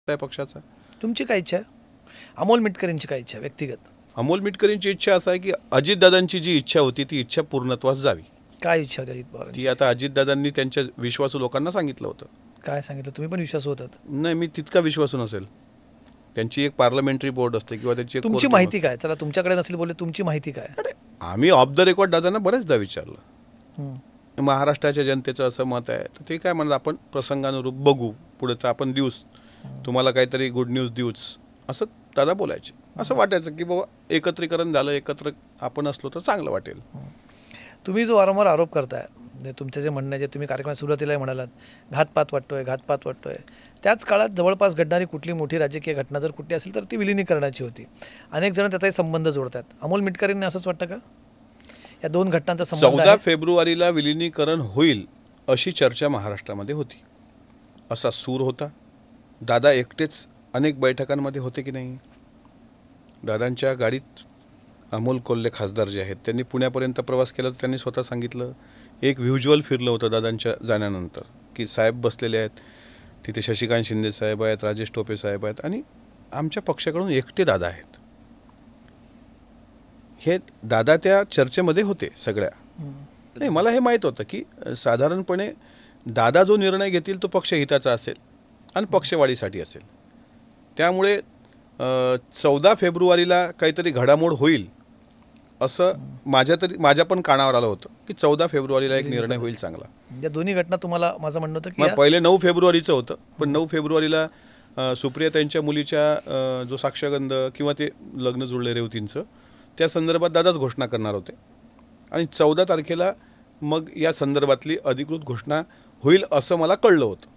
आहे पक्षाचा. तुमची काय इच्छा आहे? अमोल मिटकरींची काय इच्छा आहे व्यक्तिगत? अमोल मिटकरींची इच्छा असं आहे की अजितदादांची जी इच्छा होती ती इच्छा पूर्णत्वास जावी. काय इच्छा होती अजित पवारांची? ती आता अजितदादांनी त्यांच्या विश्वासू लोकांना सांगितलं होतं. काय सांगितलं? तुम्ही पण विश्वासू होतात. नाही, मी तितका विश्वासू नसेल. त्यांची एक पार्लमेंटरी बोर्ड असते किंवा त्यांची एक तुमची कोर माहिती काय? चला तुमच्याकडे नसेल बोलले, तुमची माहिती काय? अरे, आम्ही ऑफ द रेकॉर्ड दादांना बरेचदा विचारलं. हं. महाराष्ट्राच्या जनतेचं असं मत आहे, तर ते काय म्हणलं, आपण प्रसंगानुरूप बघू, पुढे तर आपण देऊच, तुम्हाला काहीतरी गुड न्यूज देऊच, असं दादा बोलायचे. असं वाटायचं की बाबा एकत्रीकरण झालं, एकत्र आपण असलो तर चांगलं वाटेल. तुम्ही जो वारंवार आरोप करताय, तुमचे जे म्हणणं आहे, जे तुम्ही कार्यक्रमात सुरुवातीला म्हणालात, घातपात वाटतोय, त्याच काळात जवळपास घडणारी कुठली मोठी राजकीय घटना जर कुठली असेल तर ती विलिनीकरणाची होती. अनेक जण त्याचाही संबंध जोडतात. अमोल मिटकरींनी असंच वाटतं का? या दोन घटनांचा संबंध 14 आहे? फेब्रुवारीला विलिनीकरण होईल अशी चर्चा महाराष्ट्रामध्ये होती, असा सूर होता. दादा एकटेच अनेक बैठकांमध्ये होते की नाही? दादांच्या गाडीत अमोल कोल्हे खासदार जे आहेत त्यांनी पुण्यापर्यंत प्रवास केला, तर त्यांनी स्वतः सांगितलं. एक व्हिज्युअल फिरलं होतं दादांच्या जाण्यानंतर की साहेब बसलेले आहेत तिथे, शशिकांत शिंदे साहेब आहेत, राजेश टोपे साहेब आहेत आणि आमच्या पक्षाकडून एकटे दादा आहेत. हे दादा त्या चर्चेमध्ये होते सगळ्या. नाही, मला हे माहीत होतं की साधारणपणे दादा जो निर्णय घेतील तो पक्षहिताचा असेल आणि पक्षवाढीसाठी असेल. त्यामुळे 14 फेब्रुवारीला काहीतरी घडामोड होईल असं माझ्या पण कानावर आलं होतं की 14 फेब्रुवारीला एक निर्णय होईल चांगला. या दोन्ही घटना तुम्हाला माझं म्हणणं होतं की मग पहिले 9 फेब्रुवारीचं होतं, पण 9 फेब्रुवारीला सुप्रियाताईंच्या मुलीच्या जो साक्षगंध किंवा ते लग्न जुळले रेवतींचं, त्या संदर्भात दादाच घोषणा करणार होते आणि 14 तारखेला मग या संदर्भातली अधिकृत घोषणा होईल असं मला कळलं होतं.